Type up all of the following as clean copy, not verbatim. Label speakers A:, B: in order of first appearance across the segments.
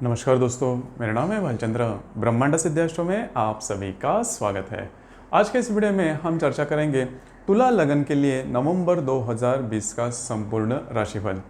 A: नमस्कार दोस्तों, मेरा नाम है भालचंद्र। ब्रह्मांड सिद्धाश्रम में आप सभी का स्वागत है। आज के इस वीडियो में हम चर्चा करेंगे तुला लगन के लिए नवंबर 2020 का संपूर्ण राशिफल।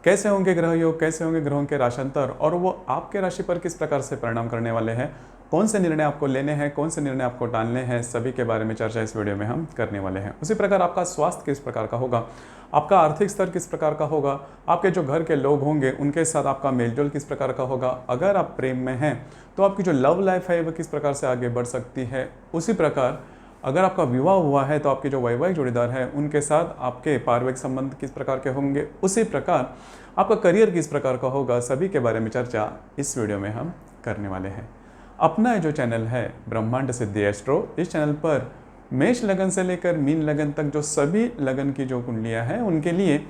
A: कैसे होंगे ग्रह योग, कैसे होंगे ग्रहों के राशांतर और वो आपके राशि पर किस प्रकार से परिणाम करने वाले हैं, कौन से निर्णय आपको लेने हैं, कौन से निर्णय आपको टालने हैं, सभी के बारे में चर्चा इस वीडियो में हम करने वाले हैं। उसी प्रकार आपका स्वास्थ्य किस प्रकार का होगा, आपका आर्थिक स्तर किस प्रकार का होगा, आपके जो घर के लोग होंगे उनके साथ आपका मेलजोल किस प्रकार का होगा, अगर आप प्रेम में हैं तो आपकी जो लव लाइफ है वो किस प्रकार से आगे बढ़ सकती है। उसी प्रकार अगर आपका विवाह हुआ है तो आपके जो वैवाहिक जोड़ीदार हैं उनके साथ आपके पारिवारिक संबंध किस प्रकार के होंगे। उसी प्रकार आपका करियर किस प्रकार का होगा, सभी के बारे में चर्चा इस वीडियो में हम करने वाले हैं। अपना जो चैनल है ब्रह्मांड सिद्धि एस्ट्रो, इस चैनल पर मेष लगन से लेकर मीन लगन तक जो सभी लगन की जो कुंडलियां हैं उनके लिए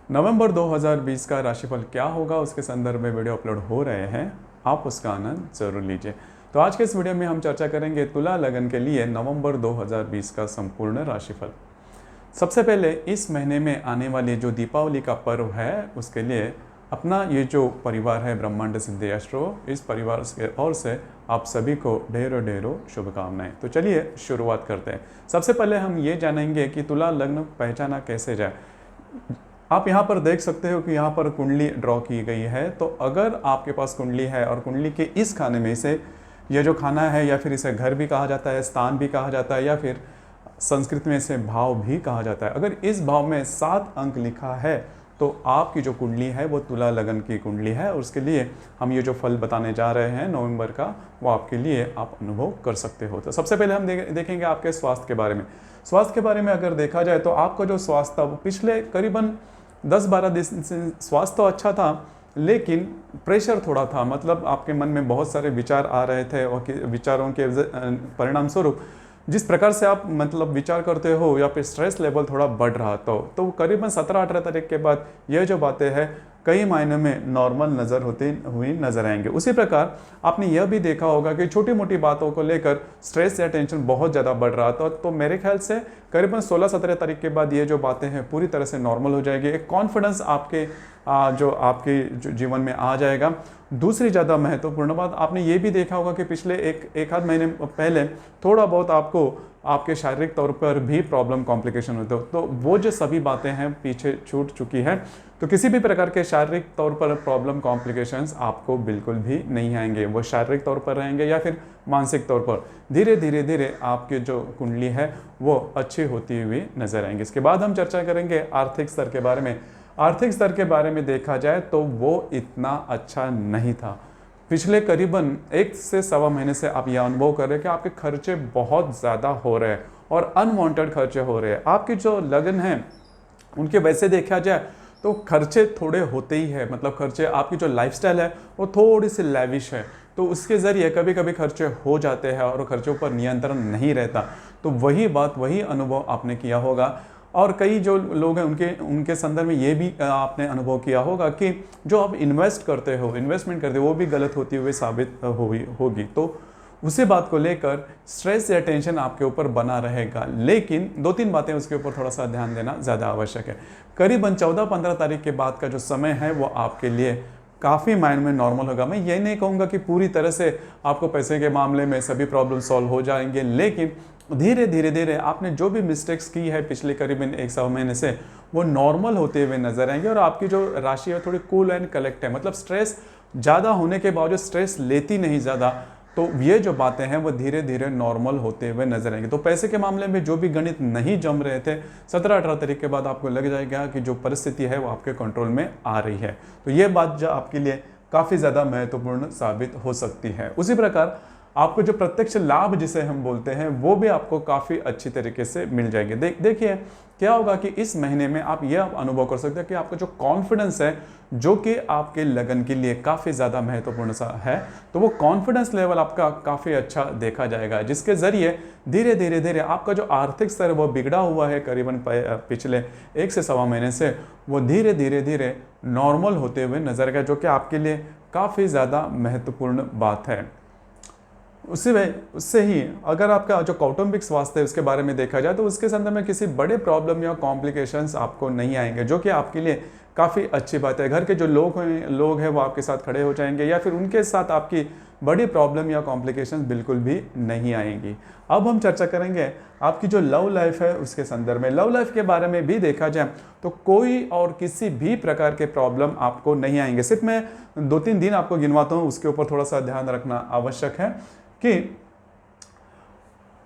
A: नवंबर 2020 का राशिफल क्या होगा उसके संदर्भ में वीडियो अपलोड हो रहे हैं, आप उसका आनंद जरूर लीजिए। तो आज के इस वीडियो में हम चर्चा करेंगे तुला लगन के लिए नवंबर 2020 का संपूर्ण राशिफल। सबसे पहले इस महीने में आने वाली जो दीपावली का पर्व है उसके लिए अपना ये जो परिवार है ब्रह्मांड सिद्धि एस्ट्रो, इस परिवार के ओर से आप सभी को ढेरों ढेरों शुभकामनाएं। तो चलिए शुरुआत करते हैं। सबसे पहले हम ये जानेंगे कि तुला लग्न पहचाना कैसे जाए। आप यहाँ पर देख सकते हो कि यहाँ पर कुंडली ड्रॉ की गई है। तो अगर आपके पास कुंडली है और कुंडली के इस खाने में से ये जो खाना है, या फिर इसे घर भी कहा जाता है, स्थान भी कहा जाता है, या फिर संस्कृत में इसे भाव भी कहा जाता है, अगर इस भाव में 7 अंक लिखा है तो आपकी जो कुंडली है वो तुला लगन की कुंडली है। और उसके लिए हम ये जो फल बताने जा रहे हैं नवंबर का, वो आपके लिए आप अनुभव कर सकते हो। तो सबसे पहले हम देखेंगे आपके स्वास्थ्य के बारे में। स्वास्थ्य के बारे में अगर देखा जाए तो आपका जो स्वास्थ्य था वो पिछले करीबन 10-12 दिन से स्वास्थ्य तो अच्छा था, लेकिन प्रेशर थोड़ा था। मतलब आपके मन में बहुत सारे विचार आ रहे थे और विचारों के परिणाम स्वरूप जिस प्रकार से आप मतलब विचार करते हो या फिर स्ट्रेस लेवल थोड़ा बढ़ रहा था। तो करीबन 17-18 तारीख के बाद ये जो बातें हैं कई मायनों में नॉर्मल नज़र होती हुई नजर आएंगे। उसी प्रकार आपने यह भी देखा होगा कि छोटी मोटी बातों को लेकर स्ट्रेस या टेंशन बहुत ज़्यादा बढ़ रहा था। तो मेरे ख्याल से करीबन 16-17 तारीख के बाद ये जो बातें हैं पूरी तरह से नॉर्मल हो जाएगी। एक कॉन्फिडेंस आपके जो जीवन में आ जाएगा। दूसरी ज़्यादा महत्वपूर्ण बात आपने ये भी देखा होगा कि पिछले एक आध महीने पहले थोड़ा बहुत आपको आपके शारीरिक तौर पर भी प्रॉब्लम कॉम्प्लिकेशन होते हो, तो वो जो सभी बातें हैं पीछे छूट चुकी है। तो किसी भी प्रकार के शारीरिक तौर पर प्रॉब्लम कॉम्प्लिकेशंस आपको बिल्कुल भी नहीं आएंगे। वो शारीरिक तौर पर रहेंगे या फिर मानसिक तौर पर धीरे धीरे आपकी जो कुंडली है वो अच्छी होती हुई नजर आएंगी। इसके बाद हम चर्चा करेंगे आर्थिक स्तर के बारे में। आर्थिक स्तर के बारे में देखा जाए तो वो इतना अच्छा नहीं था। पिछले करीबन 1 से सवा महीने से आप यह अनुभव कर रहे हैं कि आपके खर्चे बहुत ज़्यादा हो रहे हैं और अनवांटेड खर्चे हो रहे हैं। आपकी जो लगन है उनके वैसे देखा जाए तो खर्चे थोड़े होते ही है। मतलब खर्चे, आपकी जो लाइफस्टाइल है वो थोड़ी सी लैविश है, तो उसके ज़रिए कभी कभी खर्चे हो जाते हैं और खर्चों पर नियंत्रण नहीं रहता। तो वही अनुभव आपने किया होगा। और कई जो लोग हैं उनके संदर्भ में ये भी आपने अनुभव किया होगा कि जो आप इन्वेस्टमेंट करते हो वो भी गलत होती हुई साबित होगी। तो उसी बात को लेकर स्ट्रेस या टेंशन आपके ऊपर बना रहेगा। लेकिन 2-3 बातें उसके ऊपर थोड़ा सा ध्यान देना ज़्यादा आवश्यक है। करीबन 14-15 तारीख के बाद का जो समय है वो आपके लिए काफ़ी माइंड में नॉर्मल होगा। मैं ये नहीं कहूँगा कि पूरी तरह से आपको पैसे के मामले में सभी प्रॉब्लम सॉल्व हो जाएंगे, लेकिन धीरे धीरे आपने जो भी मिस्टेक्स की है पिछले करीबन 1 सवा महीने से वो नॉर्मल होते हुए नजर आएंगे। और आपकी जो राशि है थोड़ी कूल एंड कलेक्ट है। मतलब स्ट्रेस ज़्यादा होने के बावजूद स्ट्रेस लेती नहीं ज़्यादा। तो ये जो बातें हैं वो धीरे धीरे नॉर्मल होते हुए नजर आएंगे। तो पैसे के मामले में जो भी गणित नहीं जम रहे थे 17-18 तारीख के बाद आपको लग जाएगा कि जो परिस्थिति है वो आपके कंट्रोल में आ रही है। तो ये बात जो आपके लिए काफ़ी ज़्यादा महत्वपूर्ण साबित हो सकती है। उसी प्रकार आपको जो प्रत्यक्ष लाभ जिसे हम बोलते हैं वो भी आपको काफ़ी अच्छी तरीके से मिल जाएंगे। देखिए क्या होगा कि इस महीने में आप यह अनुभव कर सकते हैं कि आपका जो कॉन्फिडेंस है जो कि आपके लगन के लिए काफ़ी ज़्यादा महत्वपूर्ण सा है, तो वो कॉन्फिडेंस लेवल आपका काफ़ी अच्छा देखा जाएगा, जिसके ज़रिए धीरे धीरे आपका जो आर्थिक स्तर वो बिगड़ा हुआ है करीबन पिछले 1 से सवा महीने से, वो धीरे धीरे नॉर्मल होते हुए नजर आएगा, जो कि आपके लिए काफ़ी ज़्यादा महत्वपूर्ण बात है। उससे ही अगर आपका जो कौटुंबिक स्वास्थ्य है उसके बारे में देखा जाए तो उसके संदर्भ में किसी बड़े प्रॉब्लम या कॉम्प्लिकेशंस आपको नहीं आएंगे, जो कि आपके लिए काफ़ी अच्छी बात है। घर के जो लोग हैं वो आपके साथ खड़े हो जाएंगे या फिर उनके साथ आपकी बड़ी प्रॉब्लम या कॉम्प्लिकेशंस बिल्कुल भी नहीं आएंगी। अब हम चर्चा करेंगे आपकी जो लव लाइफ है उसके संदर्भ में। लव लाइफ के बारे में भी देखा जाए तो कोई और किसी भी प्रकार के प्रॉब्लम आपको नहीं आएंगे। सिर्फ मैं 2-3 दिन आपको गिनवाता हूँ, उसके ऊपर थोड़ा सा ध्यान रखना आवश्यक है कि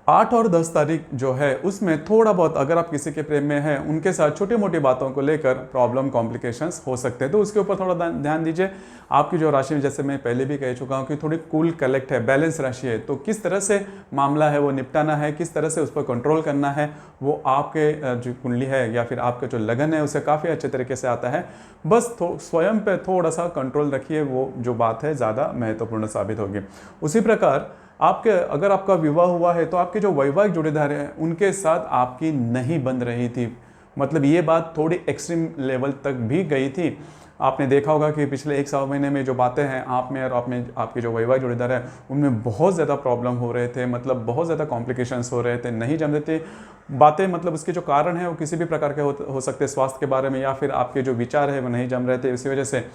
A: 8 और 10 तारीख जो है उसमें थोड़ा बहुत अगर आप किसी के प्रेम में हैं उनके साथ छोटी मोटी बातों को लेकर प्रॉब्लम कॉम्प्लिकेशंस हो सकते हैं, तो उसके ऊपर थोड़ा ध्यान दीजिए। आपकी जो राशि, जैसे मैं पहले भी कह चुका हूँ कि थोड़ी कूल कलेक्ट है, बैलेंस राशि है, तो किस तरह से मामला है वो निपटाना है, किस तरह से उस पर कंट्रोल करना है, वो आपके जो कुंडली है या फिर आपका जो लगन है उसे काफ़ी अच्छे तरीके से आता है। बस स्वयं पे थोड़ा सा कंट्रोल रखिए, वो जो बात है ज़्यादा महत्वपूर्ण साबित होगी। उसी प्रकार अगर आपका विवाह हुआ है तो आपके जो वैवाहिक जोड़ीदार हैं उनके साथ आपकी नहीं बन रही थी, मतलब ये बात थोड़ी एक्सट्रीम लेवल तक भी गई थी। आपने देखा होगा कि पिछले 1 महीने में जो बातें हैं आप में और आपके जो वैवाहिक जोड़ीदार हैं उनमें बहुत ज़्यादा प्रॉब्लम हो रहे थे, मतलब बहुत ज़्यादा कॉम्प्लिकेशंस हो रहे थे, नहीं जम रहे थे बातें। मतलब उसके जो कारण है वो किसी भी प्रकार के हो सकते हैं, स्वास्थ्य के बारे में या फिर आपके जो विचार है वो नहीं जम रहे थे इसी वजह से।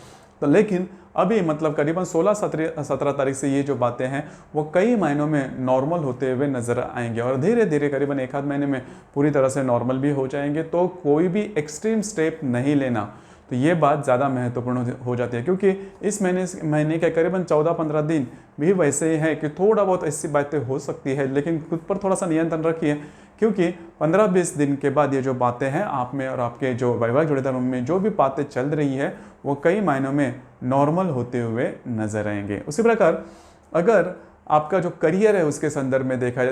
A: तो लेकिन अभी मतलब करीबन 16-17 तारीख से ये जो बातें हैं वो कई महीनों में नॉर्मल होते हुए नजर आएंगे और धीरे धीरे करीबन 1 आध महीने में पूरी तरह से नॉर्मल भी हो जाएंगे। तो कोई भी एक्सट्रीम स्टेप नहीं लेना, तो ये बात ज़्यादा महत्वपूर्ण हो जाती है, क्योंकि इस महीने के करीबन 14-15 दिन भी वैसे ही है कि थोड़ा बहुत ऐसी बातें हो सकती है, लेकिन खुद पर थोड़ा सा नियंत्रण रखिए, क्योंकि 15-20 दिन के बाद ये जो बातें हैं आप में और आपके जो वैवाहिक जोड़ीदारों में जो भी बातें चल रही है वो कई महीनों में नॉर्मल होते हुए नजर आएंगे। उसी प्रकार अगर आपका जो करियर है उसके संदर्भ में देखा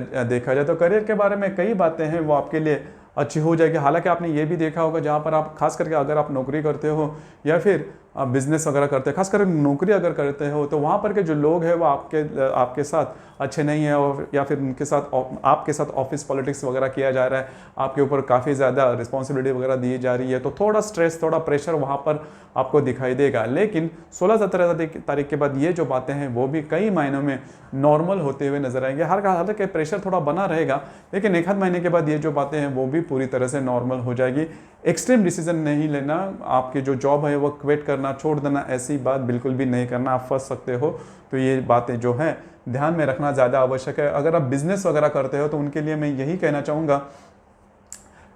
A: जाए तो करियर के बारे में कई बातें हैं वो आपके लिए अच्छी हो जाएगी। हालांकि आपने ये भी देखा होगा जहाँ पर आप खास करके अगर आप नौकरी करते हो या फिर आप बिजनेस वगैरह करते हैं, खास करके नौकरी अगर करते हो तो वहाँ पर के जो लोग हैं वो आपके साथ अच्छे नहीं है, और या फिर उनके साथ आपके साथ ऑफिस पॉलिटिक्स वगैरह किया जा रहा है, आपके ऊपर काफ़ी ज़्यादा रिस्पॉन्सिबिलिटी वगैरह दी जा रही है, तो थोड़ा स्ट्रेस थोड़ा प्रेशर वहाँ पर आपको दिखाई देगा। लेकिन 16-17 तारीख के बाद ये जो बातें हैं वो भी कई महीनों में नॉर्मल होते हुए नजर आएंगे। हालांकि प्रेशर थोड़ा बना रहेगा, लेकिन 1 आध महीने के बाद ये जो बातें हैं वो भी पूरी तरह से नॉर्मल हो जाएगी। एक्सट्रीम डिसीजन नहीं लेना, आपकी जो जॉब है वो क्विट करना, छोड़ देना, ऐसी बात बिल्कुल भी नहीं करना, आप फंस सकते हो। तो ये बातें जो हैं ध्यान में रखना ज़्यादा आवश्यक है। अगर आप बिजनेस वगैरह करते हो तो उनके लिए मैं यही कहना चाहूँगा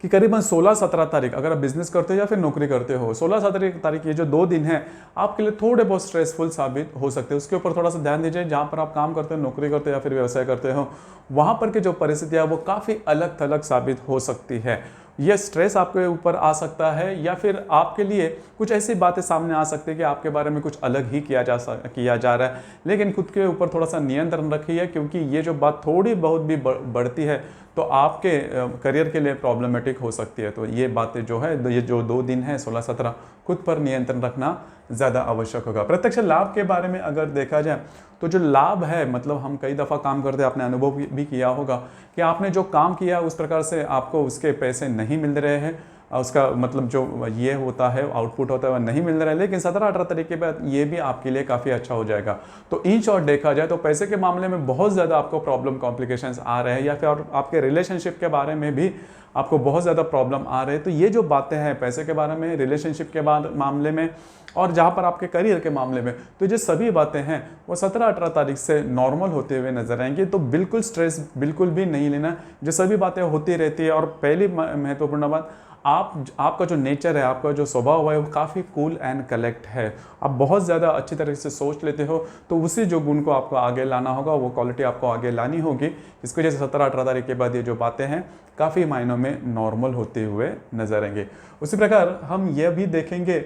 A: कि करीबन 16-17 तारीख अगर आप बिजनेस करते हो या फिर नौकरी करते हो, 16-17 तारीख ये जो 2 दिन हैं आपके लिए थोड़े बहुत स्ट्रेसफुल साबित हो सकते हैं। उसके ऊपर थोड़ा सा ध्यान दीजिए। जहाँ पर आप काम करते हो, नौकरी करते हो या फिर व्यवसाय करते हो, वहाँ पर की जो परिस्थितियाँ वो काफ़ी अलग थलग साबित हो सकती है। यह स्ट्रेस आपके ऊपर आ सकता है या फिर आपके लिए कुछ ऐसी बातें सामने आ सकती है कि आपके बारे में कुछ अलग ही किया जा रहा है, लेकिन खुद के ऊपर थोड़ा सा नियंत्रण रखिए, क्योंकि ये जो बात थोड़ी बहुत भी बढ़ती है तो आपके करियर के लिए प्रॉब्लमेटिक हो सकती है। तो ये बातें जो है, ये जो 2 दिन है 16-17, खुद पर नियंत्रण रखना ज़्यादा आवश्यक होगा। प्रत्यक्ष लाभ के बारे में अगर देखा जाए तो जो लाभ है, मतलब हम कई दफ़ा काम करते हैं, आपने अनुभव भी किया होगा कि आपने जो काम किया उस प्रकार से आपको उसके पैसे नहीं मिल रहे हैं, उसका मतलब जो ये होता है आउटपुट होता है वह नहीं मिल रहा है, लेकिन 17-18 तारीख के बाद ये भी आपके लिए काफ़ी अच्छा हो जाएगा। तो इन शॉर्ट देखा जाए तो पैसे के मामले में बहुत ज़्यादा आपको प्रॉब्लम कॉम्प्लिकेशंस आ रहे हैं या फिर आपके रिलेशनशिप के बारे में भी आपको बहुत ज़्यादा प्रॉब्लम आ रहे हैं। तो ये जो बातें हैं पैसे के बारे में, रिलेशनशिप के मामले में और जहाँ पर आपके करियर के मामले में, तो ये सभी बातें हैं वो 17-18 तारीख से नॉर्मल होते हुए नजर आएंगी। तो बिल्कुल स्ट्रेस बिल्कुल भी नहीं लेना, जो सभी बातें होती रहती है। और पहली महत्वपूर्ण बात, आपका जो नेचर है, आपका जो स्वभाव है वो काफ़ी कूल एंड कलेक्ट है। आप बहुत ज़्यादा अच्छी तरह से सोच लेते हो, तो उसी जो गुण को आपको आगे लाना होगा, वो क्वालिटी आपको आगे लानी होगी। इसकी वजह से 17-18 तारीख के बाद ये जो बातें हैं काफ़ी मायनों में नॉर्मल होते हुए नजर आएंगे। उसी प्रकार हम यह भी देखेंगे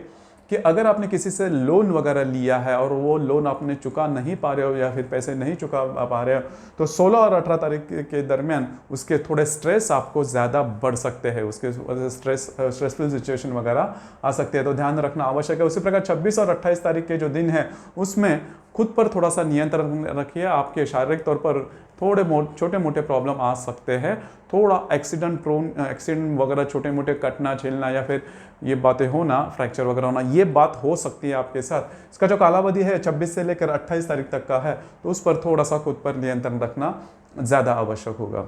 A: कि अगर आपने किसी से लोन वगैरह लिया है और वो लोन आपने चुका नहीं पा रहे हो या फिर पैसे नहीं चुका पा रहे हो, तो 16 और 18 तारीख के दरमियान उसके थोड़े स्ट्रेस आपको ज़्यादा बढ़ सकते हैं, उसके स्ट्रेसफुल सिचुएशन वगैरह आ सकते हैं, तो ध्यान रखना आवश्यक है। उसी प्रकार 26 और 28 तारीख के जो दिन है उसमें खुद पर थोड़ा सा नियंत्रण रखिए। आपके शारीरिक तौर पर थोड़े छोटे मोटे प्रॉब्लम आ सकते हैं, थोड़ा एक्सीडेंट वगैरह, छोटे मोटे कटना झेलना या फिर ये बातें होना, फ्रैक्चर वगैरह होना, ये बात हो सकती है आपके साथ। इसका जो कालावधि है 26 से लेकर 28 तारीख तक का है, तो उस पर थोड़ा सा खुद पर नियंत्रण रखना ज़्यादा आवश्यक होगा।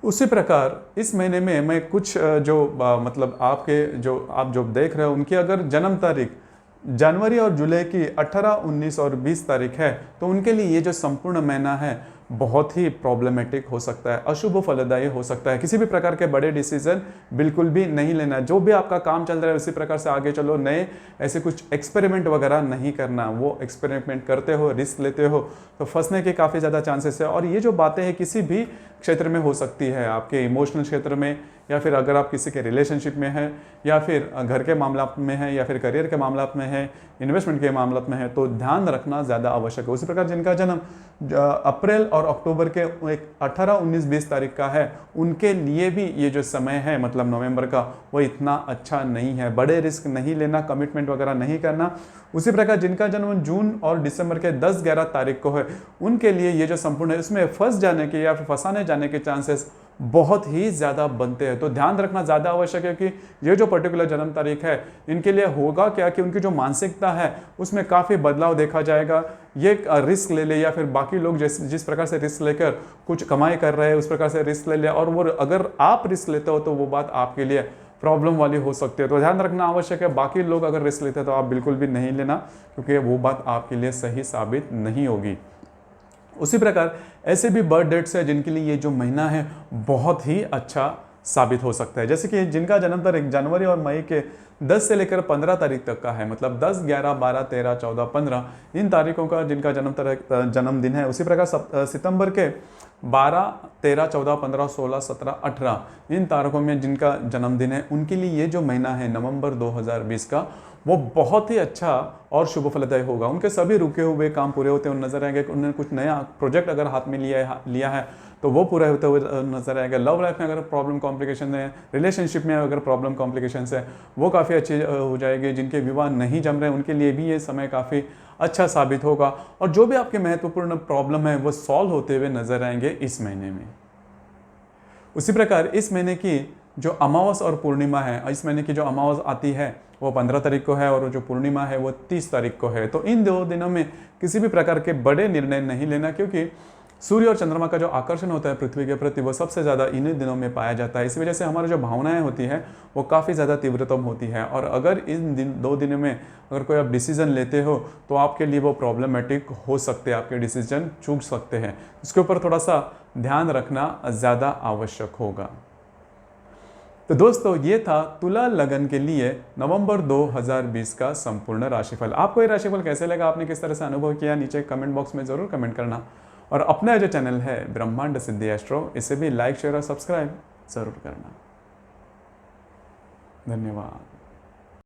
A: उसी प्रकार इस महीने में मैं कुछ मतलब आपके जो आप जो देख रहे हो उनकी अगर जन्म तारीख जनवरी और जुलाई की 18, 19 और 20 तारीख है, तो उनके लिए ये जो संपूर्ण महीना है बहुत ही प्रॉब्लमेटिक हो सकता है, अशुभ फलदायी हो सकता है। किसी भी प्रकार के बड़े डिसीजन बिल्कुल भी नहीं लेना। जो भी आपका काम चल रहा है उसी प्रकार से आगे चलो, नए ऐसे कुछ एक्सपेरिमेंट वगैरह नहीं करना। वो एक्सपेरिमेंट करते हो, रिस्क लेते हो तो फंसने के काफ़ी ज़्यादा चांसेस है। और ये जो बातें हैं किसी भी क्षेत्र में हो सकती है, आपके इमोशनल क्षेत्र में, या फिर अगर आप किसी के रिलेशनशिप में हैं, या फिर घर के मामला में है, या फिर करियर के मामला में है, इन्वेस्टमेंट के मामला में है, तो ध्यान रखना ज़्यादा आवश्यक है। उसी प्रकार जिनका जन्म अप्रैल और अक्टूबर के 18, 19, 20 तारीख का है, उनके लिए भी ये जो समय है मतलब नवंबर का, वो इतना अच्छा नहीं है। बड़े रिस्क नहीं लेना, कमिटमेंट वगैरह नहीं करना। उसी प्रकार जिनका जन्म जून और दिसंबर के 10, 11 तारीख को है, उनके लिए ये जो संपूर्ण है इसमें फंस जाने के या फिर फंसाने जाने के चांसेस बहुत ही ज़्यादा बनते हैं। तो ध्यान रखना ज़्यादा आवश्यक है कि ये जो पर्टिकुलर जन्म तारीख है इनके लिए होगा क्या कि उनकी जो मानसिकता है उसमें काफ़ी बदलाव देखा जाएगा। ये रिस्क ले ले, या फिर बाकी लोग जिस प्रकार से रिस्क लेकर कुछ कमाई कर रहे हैं उस प्रकार से रिस्क ले ले, और वो अगर आप रिस्क लेते हो तो वो बात आपके लिए प्रॉब्लम वाली हो सकती है। तो ध्यान रखना आवश्यक है। बाकी लोग अगर रिस्क लेते हैं तो आप बिल्कुल भी नहीं लेना, क्योंकि वो बात आपके लिए सही साबित नहीं होगी। उसी प्रकार ऐसे भी बर्थ डेट्स है जिनके लिए ये जो महीना है बहुत ही अच्छा साबित हो सकता है। जैसे कि जिनका जन्म तारीख जनवरी और मई के 10 से लेकर 15 तारीख तक का है, मतलब 10, 11, 12, 13, 14, 15 इन तारीखों का जिनका जन्मदिन है। उसी प्रकार सितंबर के 12, 13, 14, 15, 16, 17, 18 इन तारीखों में जिनका जन्मदिन है, उनके लिए ये जो महीना है नवंबर 2020 का, वो बहुत ही अच्छा और शुभ फलदायी होगा। उनके सभी रुके हुए काम पूरे होते हुए नजर आएंगे। उन्होंने कुछ नया प्रोजेक्ट अगर हाथ में लिया है तो वो पूरा होते हुए नजर आएगा। लव लाइफ में अगर प्रॉब्लम कॉम्प्लिकेशन है, रिलेशनशिप में अगर प्रॉब्लम कॉम्प्लिकेशन है, वो काफ़ी अच्छी हो जाएगी। जिनके विवाह नहीं जम रहे उनके लिए भी ये समय काफ़ी अच्छा साबित होगा। और जो भी आपके महत्वपूर्ण प्रॉब्लम है वो सॉल्व होते हुए नजर आएंगे इस महीने में। उसी प्रकार इस महीने की जो अमावस और पूर्णिमा है, इस महीने की जो अमावस आती है वो 15 तारीख को है, और जो पूर्णिमा है वो 30 तारीख को है। तो इन 2 दिनों में किसी भी प्रकार के बड़े निर्णय नहीं लेना, क्योंकि सूर्य और चंद्रमा का जो आकर्षण होता है पृथ्वी के प्रति वो सबसे ज़्यादा इन्हीं दिनों में पाया जाता है। इस वजह से हमारी जो भावनाएं होती हैं वो काफ़ी ज़्यादा तीव्रतम होती है। और अगर इन 2 दिनों में अगर कोई आप डिसीजन लेते हो तो आपके लिए वो प्रॉब्लमेटिक हो सकते हैं, आपके डिसीजन चूक सकते हैं। इसके ऊपर थोड़ा सा ध्यान रखना ज़्यादा आवश्यक होगा। तो दोस्तों ये था तुला लगन के लिए नवंबर 2020 का संपूर्ण राशिफल। आपको ये राशिफल कैसे लगा, आपने किस तरह से अनुभव किया, नीचे कमेंट बॉक्स में ज़रूर कमेंट करना। और अपना जो चैनल है ब्रह्मांड सिद्धि एस्ट्रो, इसे भी लाइक, शेयर और सब्सक्राइब ज़रूर करना। धन्यवाद।